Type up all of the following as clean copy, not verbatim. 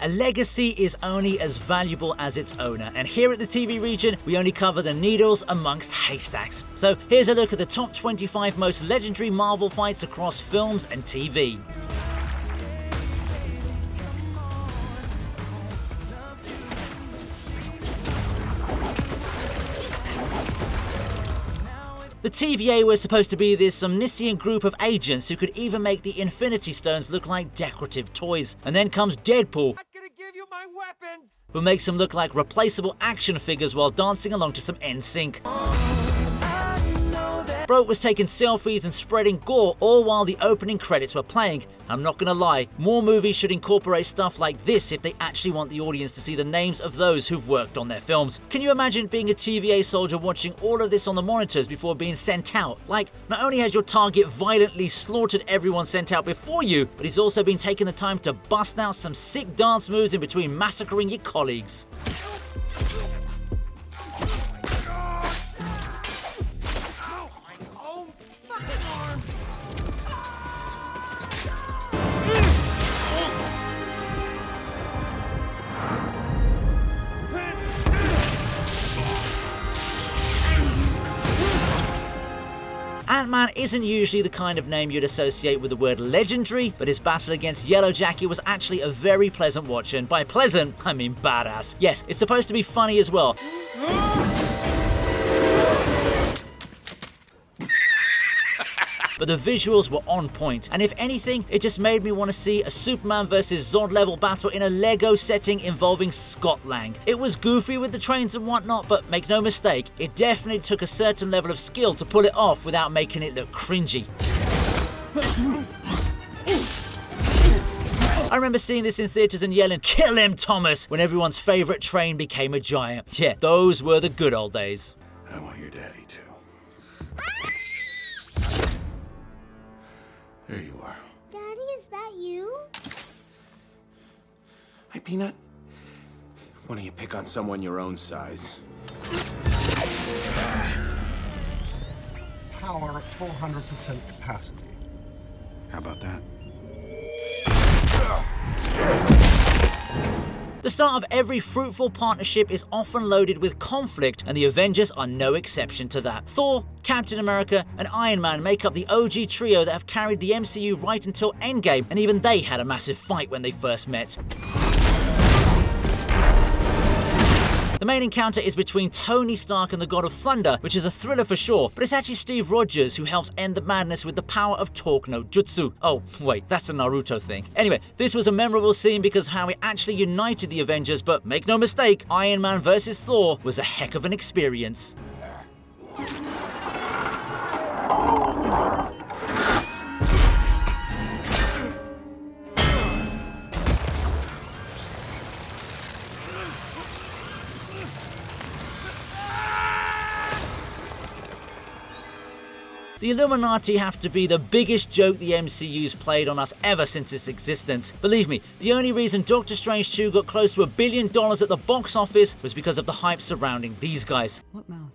a legacy is only as valuable as its owner, and here at the TV region, we only cover the needles amongst haystacks. So here's a look at the top 25 most legendary Marvel fights across films and TV. The TVA was supposed to be this omniscient group of agents who could even make the Infinity Stones look like decorative toys. And then comes Deadpool, who makes them look like replaceable action figures while dancing along to some NSYNC. Bro was taking selfies and spreading gore all while the opening credits were playing. I'm not gonna lie, more movies should incorporate stuff like this if they actually want the audience to see the names of those who've worked on their films. Can you imagine being a TVA soldier watching all of this on the monitors before being sent out? Like, not only has your target violently slaughtered everyone sent out before you, but he's also been taking the time to bust out some sick dance moves in between massacring your colleagues. Ant-Man isn't usually the kind of name you'd associate with the word legendary, but his battle against Yellow Jacket was actually a very pleasant watch, and by pleasant, I mean badass. Yes, it's supposed to be funny as well. But the visuals were on point, and if anything, it just made me want to see a Superman vs Zod level battle in a Lego setting involving Scott Lang. It was goofy with the trains and whatnot, but make no mistake, it definitely took a certain level of skill to pull it off without making it look cringy. I remember seeing this in theaters and yelling, "Kill him, Thomas!" when everyone's favorite train became a giant. Yeah, those were the good old days. I want your daddy too. There you are. Daddy, is that you? Hi, Peanut. Why don't you pick on someone your own size? Power at 400% capacity. How about that? The start of every fruitful partnership is often loaded with conflict, and the Avengers are no exception to that. Thor, Captain America, and Iron Man make up the OG trio that have carried the MCU right until Endgame, and even they had a massive fight when they first met. The main encounter is between Tony Stark and the God of Thunder, which is a thriller for sure, but it's actually Steve Rogers who helps end the madness with the power of Talk no Jutsu. Oh, wait, that's a Naruto thing. Anyway, this was a memorable scene because of how it actually united the Avengers, but make no mistake, Iron Man vs Thor was a heck of an experience. The Illuminati have to be the biggest joke the MCU's played on us ever since its existence. Believe me, the only reason Doctor Strange 2 got close to $1 billion at the box office was because of the hype surrounding these guys. What mouth?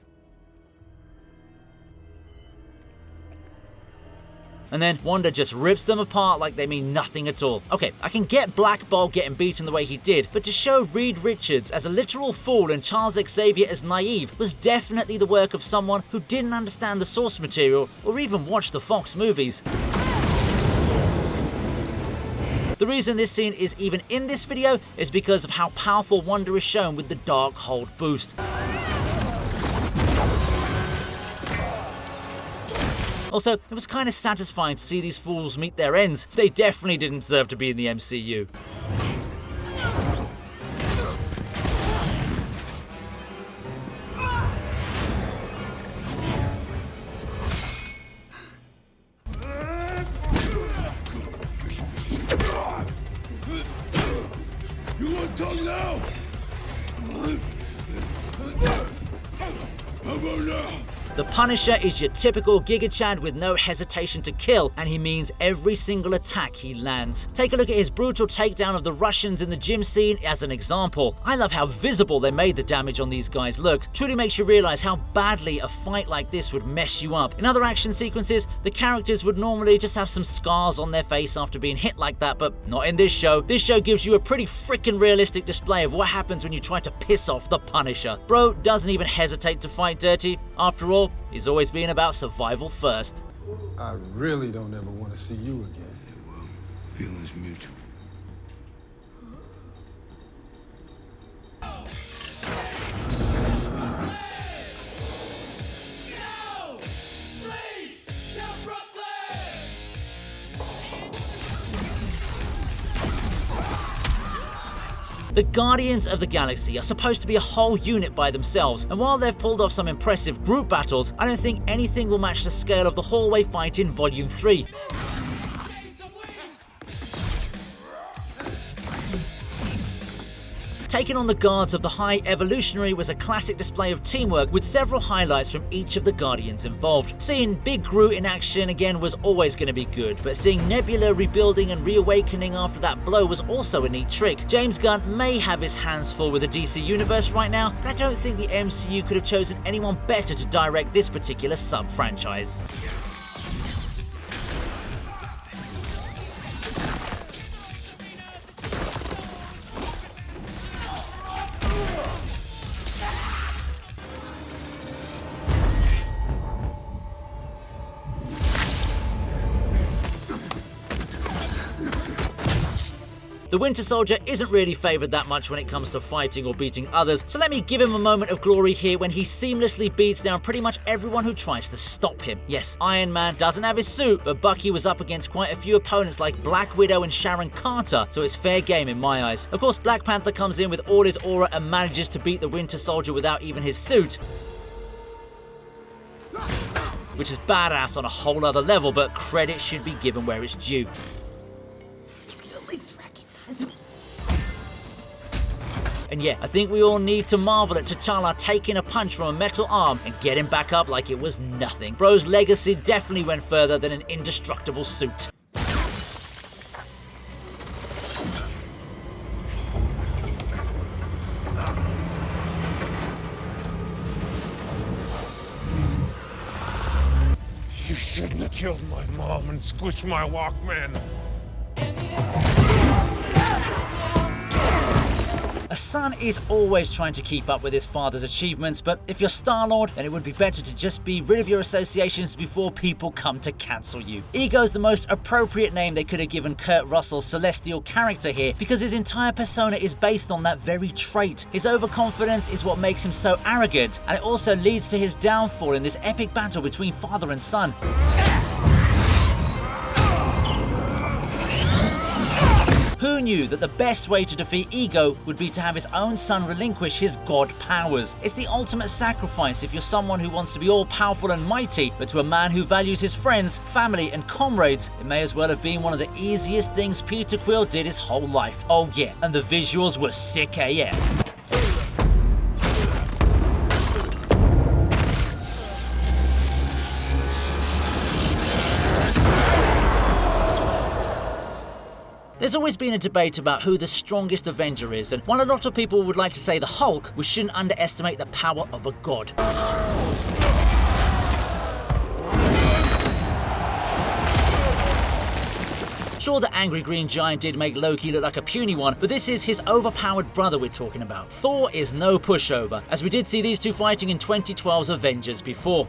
And then Wanda just rips them apart like they mean nothing at all. Okay, I can get Black Bolt getting beaten the way he did, but to show Reed Richards as a literal fool and Charles Xavier as naive was definitely the work of someone who didn't understand the source material or even watch the Fox movies. The reason this scene is even in this video is because of how powerful Wanda is shown with the Darkhold boost. Also, it was kind of satisfying to see these fools meet their ends. They definitely didn't deserve to be in the MCU. You want tongue now? How about now? The Punisher is your typical Giga Chad with no hesitation to kill, and he means every single attack he lands. Take a look at his brutal takedown of the Russians in the gym scene as an example. I love how visible they made the damage on these guys look. Truly makes you realize how badly a fight like this would mess you up. In other action sequences, the characters would normally just have some scars on their face after being hit like that, but not in this show. This show gives you a pretty freaking realistic display of what happens when you try to piss off the Punisher. Bro doesn't even hesitate to fight dirty. After all, he's always been about survival first. I really don't ever want to see you again. Well, feelings mutual. The Guardians of the Galaxy are supposed to be a whole unit by themselves, and while they've pulled off some impressive group battles, I don't think anything will match the scale of the hallway fight in Volume 3. Taking on the guards of the High Evolutionary was a classic display of teamwork with several highlights from each of the Guardians involved. Seeing Big Groot in action again was always going to be good, but seeing Nebula rebuilding and reawakening after that blow was also a neat trick. James Gunn may have his hands full with the DC Universe right now, but I don't think the MCU could have chosen anyone better to direct this particular sub-franchise. The Winter Soldier isn't really favoured that much when it comes to fighting or beating others, so let me give him a moment of glory here when he seamlessly beats down pretty much everyone who tries to stop him. Yes, Iron Man doesn't have his suit, but Bucky was up against quite a few opponents like Black Widow and Sharon Carter, so it's fair game in my eyes. Of course, Black Panther comes in with all his aura and manages to beat the Winter Soldier without even his suit, which is badass on a whole other level, but credit should be given where it's due. And yeah, I think we all need to marvel at T'Challa taking a punch from a metal arm and getting back up like it was nothing. Bro's legacy definitely went further than an indestructible suit. You shouldn't have killed my mom and squished my Walkman. A son is always trying to keep up with his father's achievements, but if you're Star-Lord, then it would be better to just be rid of your associations before people come to cancel you. Ego's the most appropriate name they could have given Kurt Russell's celestial character here, because his entire persona is based on that very trait. His overconfidence is what makes him so arrogant, and it also leads to his downfall in this epic battle between father and son. Who knew that the best way to defeat Ego would be to have his own son relinquish his god powers? It's the ultimate sacrifice if you're someone who wants to be all-powerful and mighty, but to a man who values his friends, family, and comrades, it may as well have been one of the easiest things Peter Quill did his whole life. Oh yeah, and the visuals were sick AF. There's always been a debate about who the strongest Avenger is, and while a lot of people would like to say the Hulk, we shouldn't underestimate the power of a god. Sure, the angry green giant did make Loki look like a puny one, but this is his overpowered brother we're talking about. Thor is no pushover, as we did see these two fighting in 2012's Avengers before.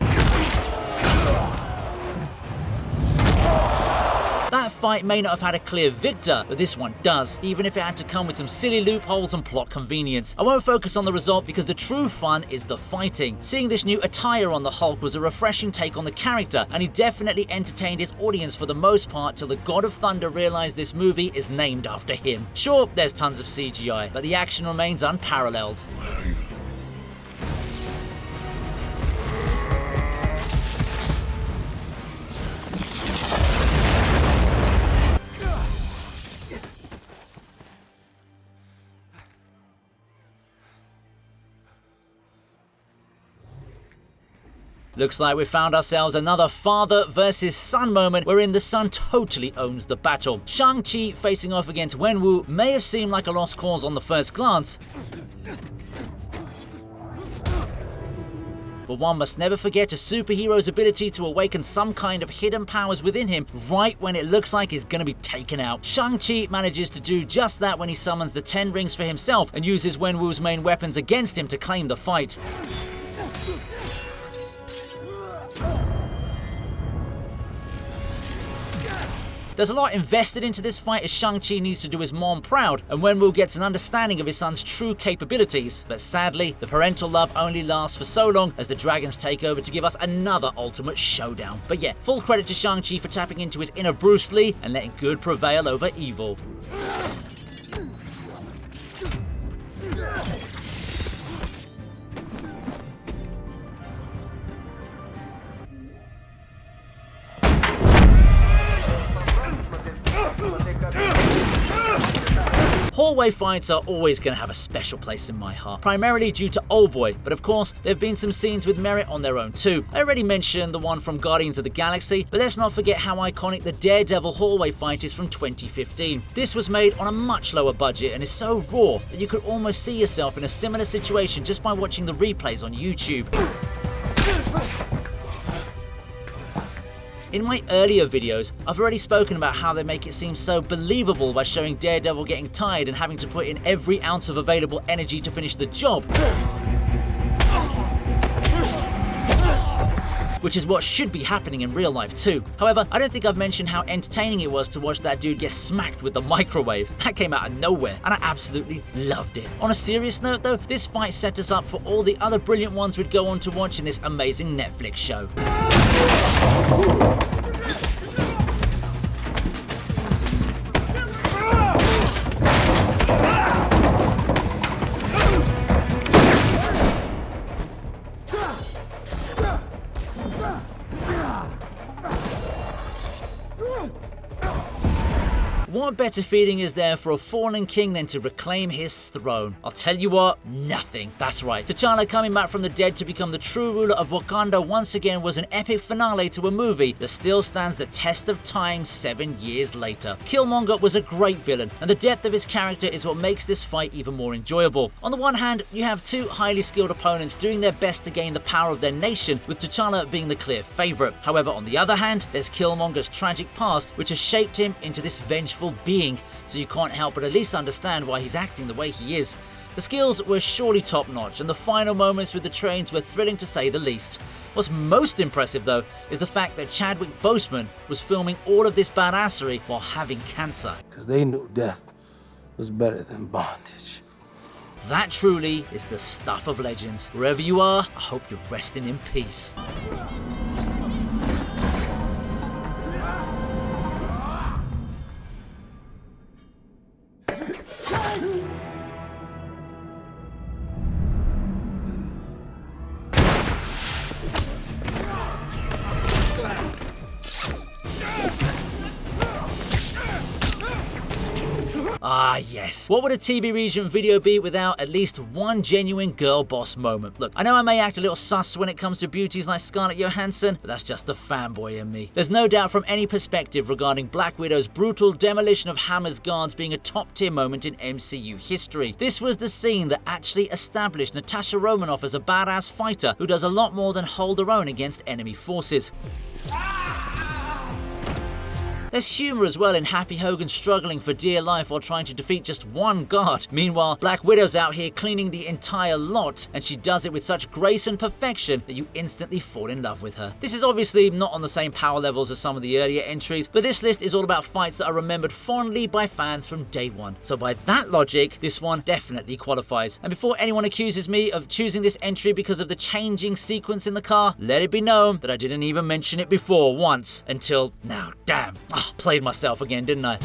That fight may not have had a clear victor, but this one does, even if it had to come with some silly loopholes and plot convenience. I won't focus on the result because the true fun is the fighting. Seeing this new attire on the Hulk was a refreshing take on the character, and he definitely entertained his audience for the most part till the God of Thunder realized this movie is named after him. Sure, there's tons of CGI, but the action remains unparalleled. Looks like we found ourselves another father versus son moment wherein the son totally owns the battle. Shang-Chi facing off against Wenwu may have seemed like a lost cause on the first glance, but one must never forget a superhero's ability to awaken some kind of hidden powers within him right when it looks like he's gonna be taken out. Shang-Chi manages to do just that when he summons the 10 rings for himself and uses Wenwu's main weapons against him to claim the fight. There's a lot invested into this fight as Shang-Chi needs to do his mom proud, and Wenwu gets an understanding of his son's true capabilities. But sadly, the parental love only lasts for so long as the dragons take over to give us another ultimate showdown. But yeah, full credit to Shang-Chi for tapping into his inner Bruce Lee and letting good prevail over evil. Hallway fights are always going to have a special place in my heart, primarily due to Oldboy, but of course there have been some scenes with merit on their own too. I already mentioned the one from Guardians of the Galaxy, but let's not forget how iconic the Daredevil hallway fight is from 2015. This was made on a much lower budget and is so raw that you could almost see yourself in a similar situation just by watching the replays on YouTube. In my earlier videos, I've already spoken about how they make it seem so believable by showing Daredevil getting tired and having to put in every ounce of available energy to finish the job, which is what should be happening in real life too. However, I don't think I've mentioned how entertaining it was to watch that dude get smacked with the microwave. That came out of nowhere, and I absolutely loved it. On a serious note though, this fight set us up for all the other brilliant ones we'd go on to watch in this amazing Netflix show. What better feeling is there for a fallen king than to reclaim his throne? I'll tell you what, nothing. That's right. T'Challa coming back from the dead to become the true ruler of Wakanda once again was an epic finale to a movie that still stands the test of time 7 years later. Killmonger was a great villain, and the depth of his character is what makes this fight even more enjoyable. On the one hand, you have two highly skilled opponents doing their best to gain the power of their nation, with T'Challa being the clear favourite. However, on the other hand, there's Killmonger's tragic past, which has shaped him into this vengeful being, so you can't help but at least understand why he's acting the way he is. The skills were surely top notch, and the final moments with the trains were thrilling to say the least. What's most impressive though is the fact that Chadwick Boseman was filming all of this badassery while having cancer. Because they knew death was better than bondage. That truly is the stuff of legends. Wherever you are, I hope you're resting in peace. Ah yes, what would a TV Regent video be without at least one genuine girl boss moment? Look, I know I may act a little sus when it comes to beauties like Scarlett Johansson, but that's just the fanboy in me. There's no doubt from any perspective regarding Black Widow's brutal demolition of Hammer's guards being a top tier moment in MCU history. This was the scene that actually established Natasha Romanoff as a badass fighter who does a lot more than hold her own against enemy forces. There's humour as well in Happy Hogan struggling for dear life while trying to defeat just one guard. Meanwhile, Black Widow's out here cleaning the entire lot, and she does it with such grace and perfection that you instantly fall in love with her. This is obviously not on the same power levels as some of the earlier entries, but this list is all about fights that are remembered fondly by fans from day one. So by that logic, this one definitely qualifies. And before anyone accuses me of choosing this entry because of the changing sequence in the car, let it be known that I didn't even mention it before once until now. Damn. Played myself again, didn't I?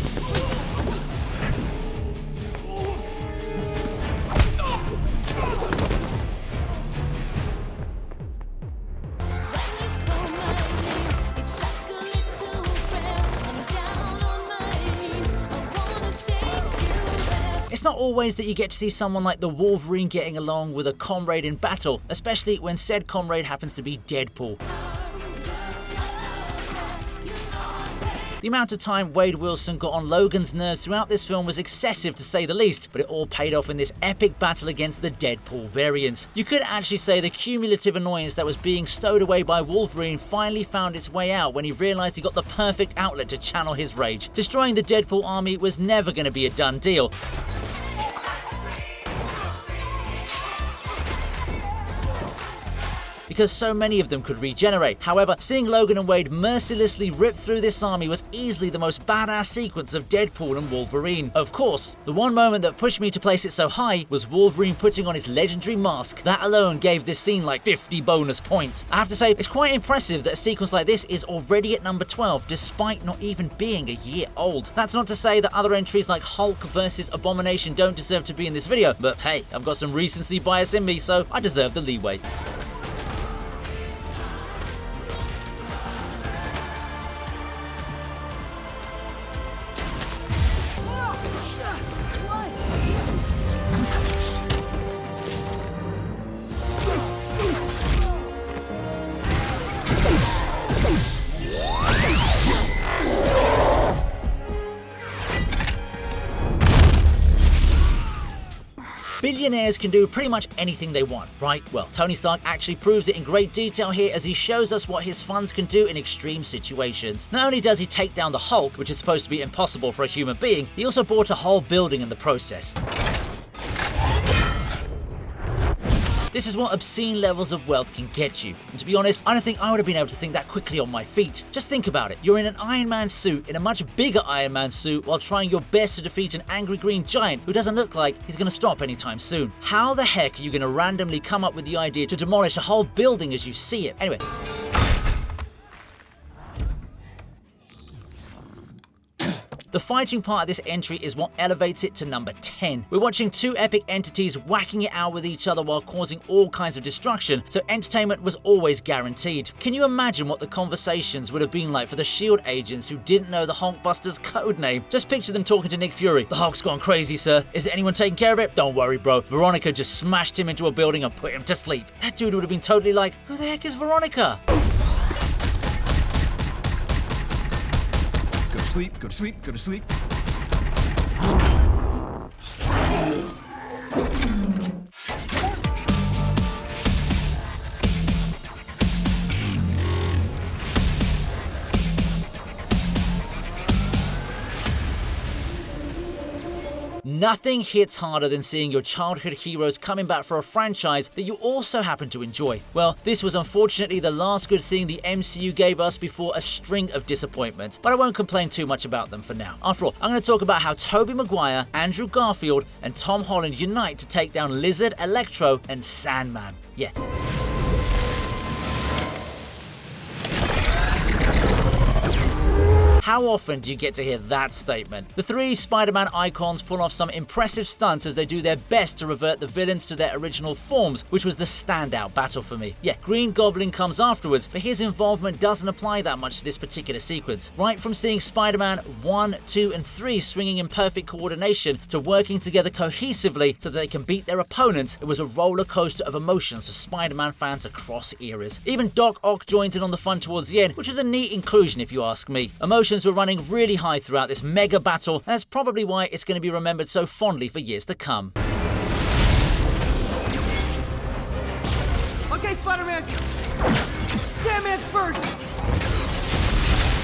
It's not always that you get to see someone like the Wolverine getting along with a comrade in battle, especially when said comrade happens to be Deadpool. The amount of time Wade Wilson got on Logan's nerves throughout this film was excessive to say the least, but it all paid off in this epic battle against the Deadpool variant. You could actually say the cumulative annoyance that was being stowed away by Wolverine finally found its way out when he realized he got the perfect outlet to channel his rage. Destroying the Deadpool army was never going to be a done deal. Because so many of them could regenerate. However, seeing Logan and Wade mercilessly rip through this army was easily the most badass sequence of Deadpool and Wolverine. Of course, the one moment that pushed me to place it so high was Wolverine putting on his legendary mask. That alone gave this scene like 50 bonus points. I have to say, it's quite impressive that a sequence like this is already at number 12, despite not even being a year old. That's not to say that other entries like Hulk versus Abomination don't deserve to be in this video, but hey, I've got some recency bias in me, so I deserve the leeway. Billionaires can do pretty much anything they want, right? Well, Tony Stark actually proves it in great detail here as he shows us what his funds can do in extreme situations. Not only does he take down the Hulk, which is supposed to be impossible for a human being, he also bought a whole building in the process. This is what obscene levels of wealth can get you. And to be honest, I don't think I would have been able to think that quickly on my feet. Just think about it. You're in an Iron Man suit, in a much bigger Iron Man suit, while trying your best to defeat an angry green giant who doesn't look like he's going to stop anytime soon. How the heck are you going to randomly come up with the idea to demolish a whole building as you see it? Anyway. The fighting part of this entry is what elevates it to number 10. We're watching two epic entities whacking it out with each other while causing all kinds of destruction, so entertainment was always guaranteed. Can you imagine what the conversations would have been like for the S.H.I.E.L.D. agents who didn't know the Hulkbuster's code name? Just picture them talking to Nick Fury. "The Hulk's gone crazy, sir. Is there anyone taking care of it?" "Don't worry, bro. Veronica just smashed him into a building and put him to sleep." That dude would have been totally like, "Who the heck is Veronica?" Go to sleep, go to sleep, go to sleep. Nothing hits harder than seeing your childhood heroes coming back for a franchise that you also happen to enjoy. Well, this was unfortunately the last good thing the MCU gave us before a string of disappointments, but I won't complain too much about them for now. After all, I'm going to talk about how Tobey Maguire, Andrew Garfield, and Tom Holland unite to take down Lizard, Electro, and Sandman. Yeah. How often do you get to hear that statement? The three Spider-Man icons pull off some impressive stunts as they do their best to revert the villains to their original forms, which was the standout battle for me. Yeah, Green Goblin comes afterwards, but his involvement doesn't apply that much to this particular sequence. Right from seeing Spider-Man 1, 2, and 3 swinging in perfect coordination to working together cohesively so that they can beat their opponents, it was a roller coaster of emotions for Spider-Man fans across eras. Even Doc Ock joins in on the fun towards the end, which was a neat inclusion if you ask me. Emotions were running really high throughout this mega battle, and that's probably why it's going to be remembered so fondly for years to come. Okay, Spider-Man! Sandman's first!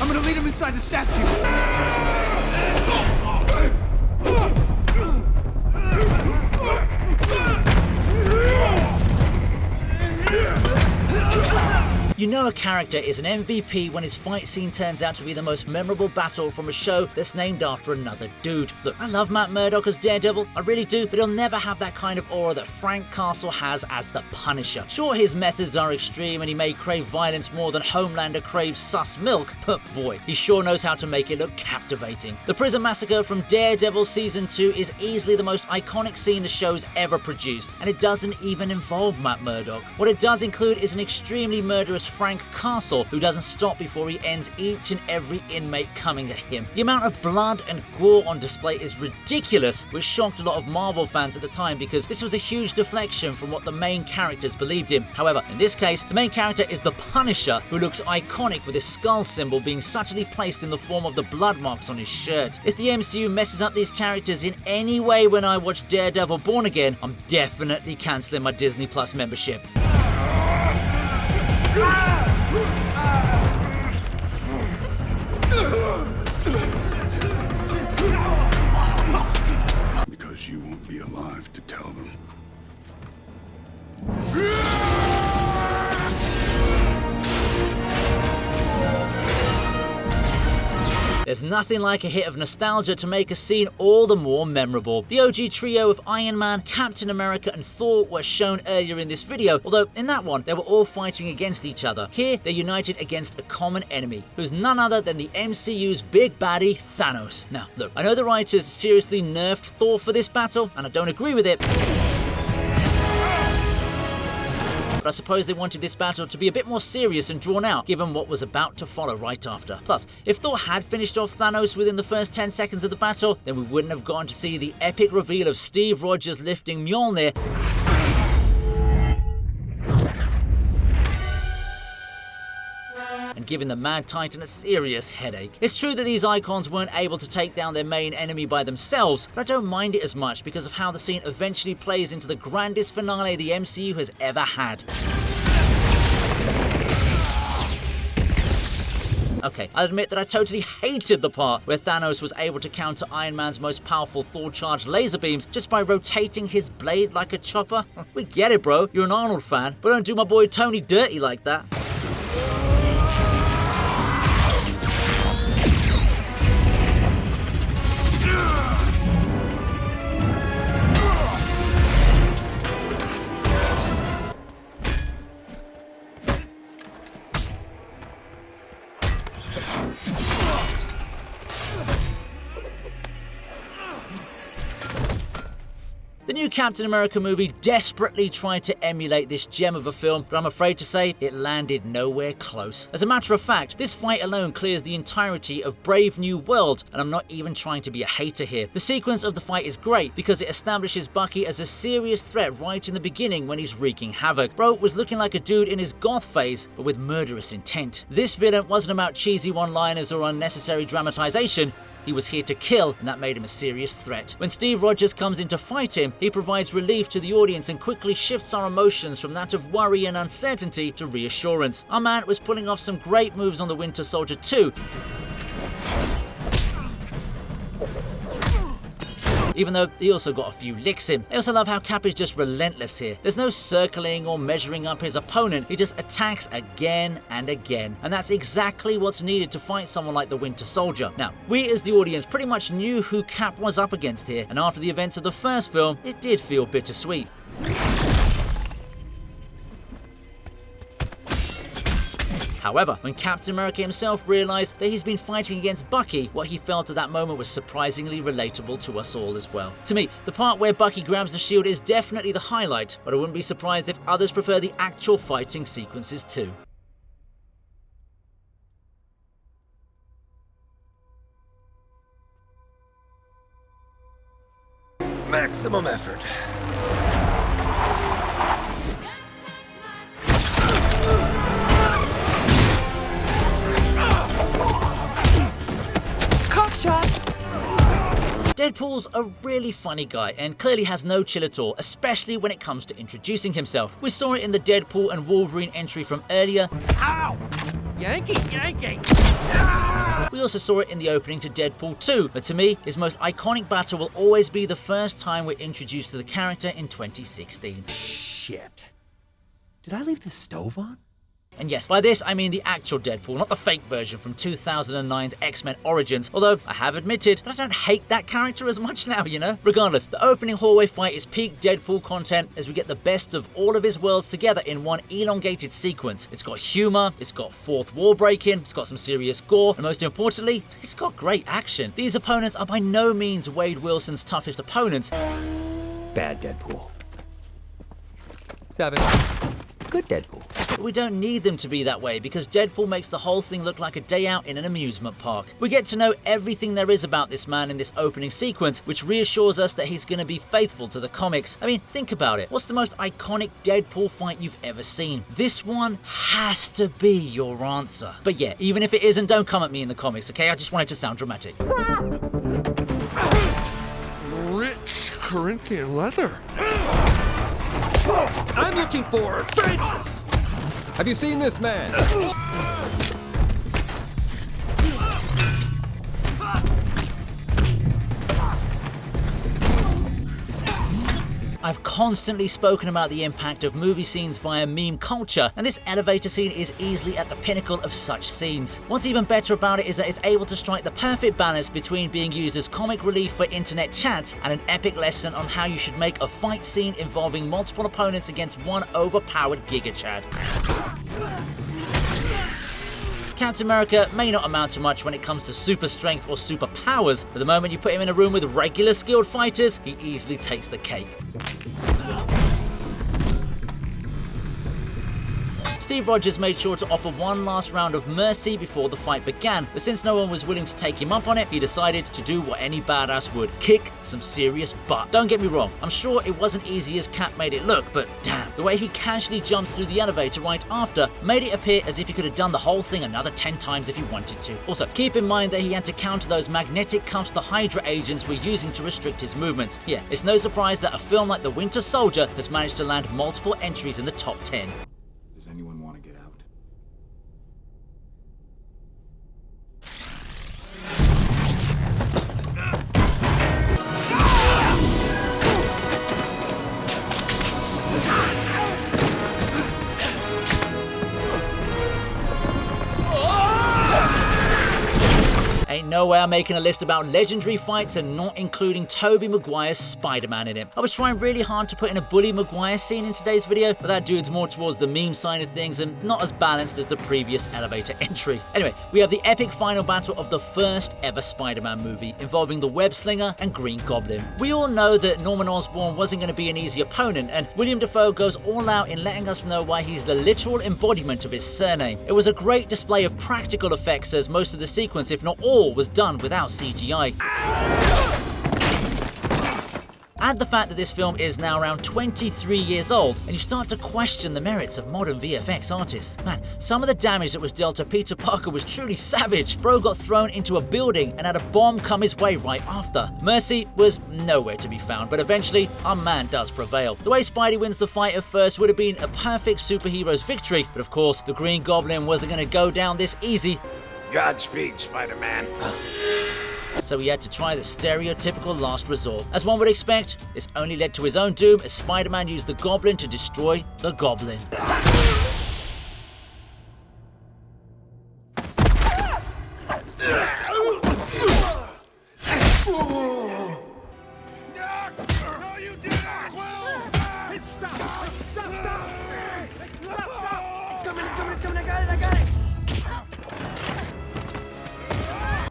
I'm gonna lead him inside the statue. You know a character is an MVP when his fight scene turns out to be the most memorable battle from a show that's named after another dude. Look, I love Matt Murdock as Daredevil, I really do, but he'll never have that kind of aura that Frank Castle has as the Punisher. Sure, his methods are extreme and he may crave violence more than Homelander craves sus milk, but boy, he sure knows how to make it look captivating. The prison massacre from Daredevil Season 2 is easily the most iconic scene the show's ever produced, and it doesn't even involve Matt Murdock. What it does include is an extremely murderous Frank Castle, who doesn't stop before he ends each and every inmate coming at him. The amount of blood and gore on display is ridiculous, which shocked a lot of Marvel fans at the time because this was a huge deflection from what the main characters believed in. However, in this case, the main character is the Punisher, who looks iconic with his skull symbol being subtly placed in the form of the blood marks on his shirt. If the MCU messes up these characters in any way when I watch Daredevil Born Again, I'm definitely cancelling my Disney Plus membership. Because you won't be alive to tell them. There's nothing like a hit of nostalgia to make a scene all the more memorable. The OG trio of Iron Man, Captain America and Thor were shown earlier in this video, although in that one they were all fighting against each other. Here they're united against a common enemy, who's none other than the MCU's big baddie, Thanos. Now look, I know the writers seriously nerfed Thor for this battle, and I don't agree with it. But I suppose they wanted this battle to be a bit more serious and drawn out, given what was about to follow right after. Plus, if Thor had finished off Thanos within the first 10 seconds of the battle, then we wouldn't have gotten to see the epic reveal of Steve Rogers lifting Mjolnir and giving the Mad Titan a serious headache. It's true that these icons weren't able to take down their main enemy by themselves, but I don't mind it as much because of how the scene eventually plays into the grandest finale the MCU has ever had. Okay, I'll admit that I totally hated the part where Thanos was able to counter Iron Man's most powerful Thor-charged laser beams just by rotating his blade like a chopper. We get it, bro, you're an Arnold fan, but don't do my boy Tony dirty like that. The new Captain America movie desperately tried to emulate this gem of a film, but I'm afraid to say it landed nowhere close. As a matter of fact, this fight alone clears the entirety of Brave New World, and I'm not even trying to be a hater here. The sequence of the fight is great because it establishes Bucky as a serious threat right in the beginning when he's wreaking havoc. Bro was looking like a dude in his goth phase, but with murderous intent. This villain wasn't about cheesy one-liners or unnecessary dramatization. He was here to kill, and that made him a serious threat. When Steve Rogers comes in to fight him, he provides relief to the audience and quickly shifts our emotions from that of worry and uncertainty to reassurance. Our man was pulling off some great moves on the Winter Soldier too, even though he also got a few licks in. I also love how Cap is just relentless here. There's no circling or measuring up his opponent, he just attacks again and again. And that's exactly what's needed to fight someone like the Winter Soldier. Now, we as the audience pretty much knew who Cap was up against here, and after the events of the first film, it did feel bittersweet. However, when Captain America himself realized that he's been fighting against Bucky, what he felt at that moment was surprisingly relatable to us all as well. To me, the part where Bucky grabs the shield is definitely the highlight, but I wouldn't be surprised if others prefer the actual fighting sequences too. Maximum effort. Deadpool's a really funny guy and clearly has no chill at all, especially when it comes to introducing himself. We saw it in the Deadpool and Wolverine entry from earlier. Ow! Yankee, Yankee! We also saw it in the opening to Deadpool 2, but to me, his most iconic battle will always be the first time we're introduced to the character in 2016. Shit. Did I leave the stove on? And yes, by this I mean the actual Deadpool, not the fake version from 2009's X-Men Origins, although I have admitted that I don't hate that character as much now, you know? Regardless, the opening hallway fight is peak Deadpool content as we get the best of all of his worlds together in one elongated sequence. It's got humor, it's got fourth wall breaking, it's got some serious gore, and most importantly, it's got great action. These opponents are by no means Wade Wilson's toughest opponents. Bad Deadpool. 7. Good Deadpool. But we don't need them to be that way because Deadpool makes the whole thing look like a day out in an amusement park. We get to know everything there is about this man in this opening sequence, which reassures us that he's going to be faithful to the comics. I mean, think about it. What's the most iconic Deadpool fight you've ever seen? This one has to be your answer. But yeah, even if it isn't, don't come at me in the comics, okay? I just wanted to sound dramatic. Rich Corinthian leather. I'm looking for Francis! Have you seen this man? I've constantly spoken about the impact of movie scenes via meme culture, and this elevator scene is easily at the pinnacle of such scenes. What's even better about it is that it's able to strike the perfect balance between being used as comic relief for internet chats and an epic lesson on how you should make a fight scene involving multiple opponents against one overpowered Giga Chad. Captain America may not amount to much when it comes to super strength or super powers, but the moment you put him in a room with regular skilled fighters, he easily takes the cake. Steve Rogers made sure to offer one last round of mercy before the fight began, but since no one was willing to take him up on it, he decided to do what any badass would: kick some serious butt. Don't get me wrong, I'm sure it wasn't easy as Cap made it look, but damn, the way he casually jumps through the elevator right after made it appear as if he could have done the whole thing another 10 times if he wanted to. Also, keep in mind that he had to counter those magnetic cuffs the Hydra agents were using to restrict his movements. Yeah, it's no surprise that a film like The Winter Soldier has managed to land multiple entries in the top 10. Does anyone want to get out? Ain't no way I'm making a list about legendary fights and not including Tobey Maguire's Spider-Man in it. I was trying really hard to put in a Bully Maguire scene in today's video, but that dude's more towards the meme side of things and not as balanced as the previous elevator entry. Anyway, we have the epic final battle of the first ever Spider-Man movie, involving the Web Slinger and Green Goblin. We all know that Norman Osborn wasn't going to be an easy opponent, and William Dafoe goes all out in letting us know why he's the literal embodiment of his surname. It was a great display of practical effects, as most of the sequence, if not all, was done without CGI. Add the fact that this film is now around 23 years old, and you start to question the merits of modern VFX artists. Man, some of the damage that was dealt to Peter Parker was truly savage. Bro got thrown into a building and had a bomb come his way right after. Mercy was nowhere to be found, but eventually our man does prevail. The way Spidey wins the fight at first would have been a perfect superhero's victory, but of course the Green Goblin wasn't going to go down this easy. Godspeed, Spider-Man. So he had to try the stereotypical last resort. As one would expect, this only led to his own doom as Spider-Man used the Goblin to destroy the Goblin.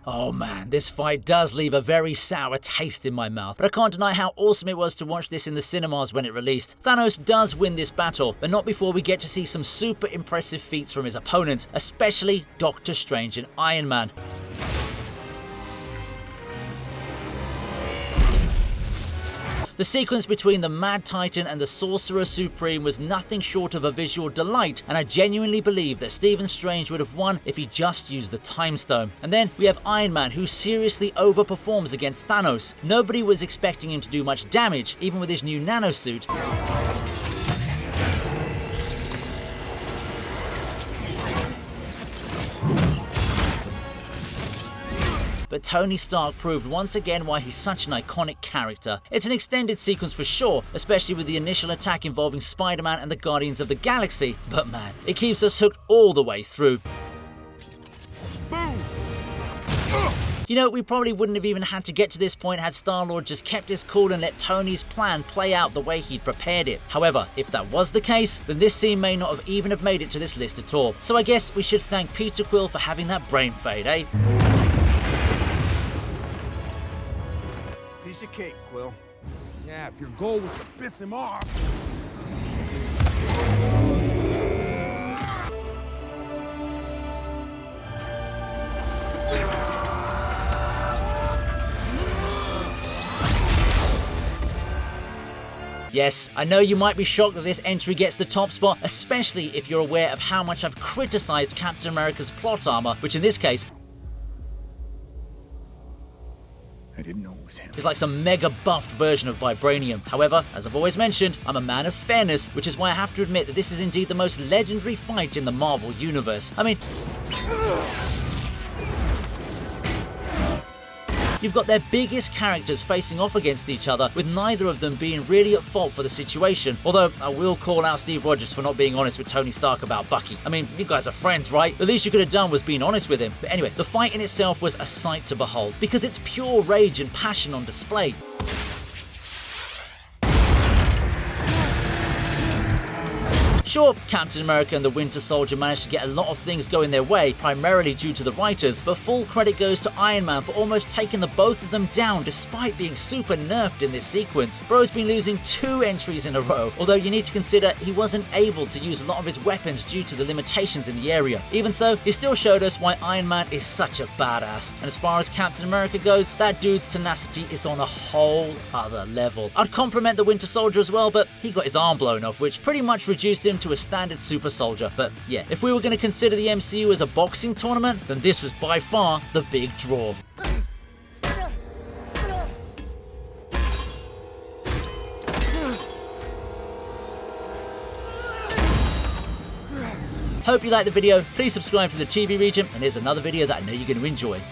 Oh man, this fight does leave a very sour taste in my mouth, but I can't deny how awesome it was to watch this in the cinemas when it released. Thanos does win this battle, but not before we get to see some super impressive feats from his opponents, especially Doctor Strange and Iron Man. The sequence between the Mad Titan and the Sorcerer Supreme was nothing short of a visual delight, and I genuinely believe that Stephen Strange would have won if he just used the Time Stone. And then we have Iron Man, who seriously overperforms against Thanos. Nobody was expecting him to do much damage, even with his new nanosuit. But Tony Stark proved once again why he's such an iconic character. It's an extended sequence for sure, especially with the initial attack involving Spider-Man and the Guardians of the Galaxy, but man, it keeps us hooked all the way through. Boom! You know, we probably wouldn't have even had to get to this point had Star-Lord just kept his cool and let Tony's plan play out the way he'd prepared it. However, if that was the case, then this scene may not have even have made it to this list at all. So I guess we should thank Peter Quill for having that brain fade, eh? Piece of cake, Quill. Yeah, if your goal was to piss him off. Yes, I know you might be shocked that this entry gets the top spot, especially if you're aware of how much I've criticized Captain America's plot armor, which in this case I didn't know it was him. is like some mega buffed version of vibranium. However, as I've always mentioned, I'm a man of fairness, which is why I have to admit that this is indeed the most legendary fight in the Marvel Universe. I mean, you've got their biggest characters facing off against each other, with neither of them being really at fault for the situation. Although, I will call out Steve Rogers for not being honest with Tony Stark about Bucky. I mean, you guys are friends, right? The least you could have done was being honest with him. But anyway, the fight in itself was a sight to behold, because it's pure rage and passion on display. Sure, Captain America and the Winter Soldier managed to get a lot of things going their way, primarily due to the writers, but full credit goes to Iron Man for almost taking the both of them down despite being super nerfed in this sequence. Bro's been losing 2 entries in a row, although you need to consider he wasn't able to use a lot of his weapons due to the limitations in the area. Even so, he still showed us why Iron Man is such a badass, and as far as Captain America goes, that dude's tenacity is on a whole other level. I'd compliment the Winter Soldier as well, but he got his arm blown off, which pretty much reduced him to a standard super soldier. But yeah, if we were going to consider the MCU as a boxing tournament, then this was by far the big draw. Hope you liked the video. Please subscribe to the TV Regent, and here's another video that I know you're going to enjoy.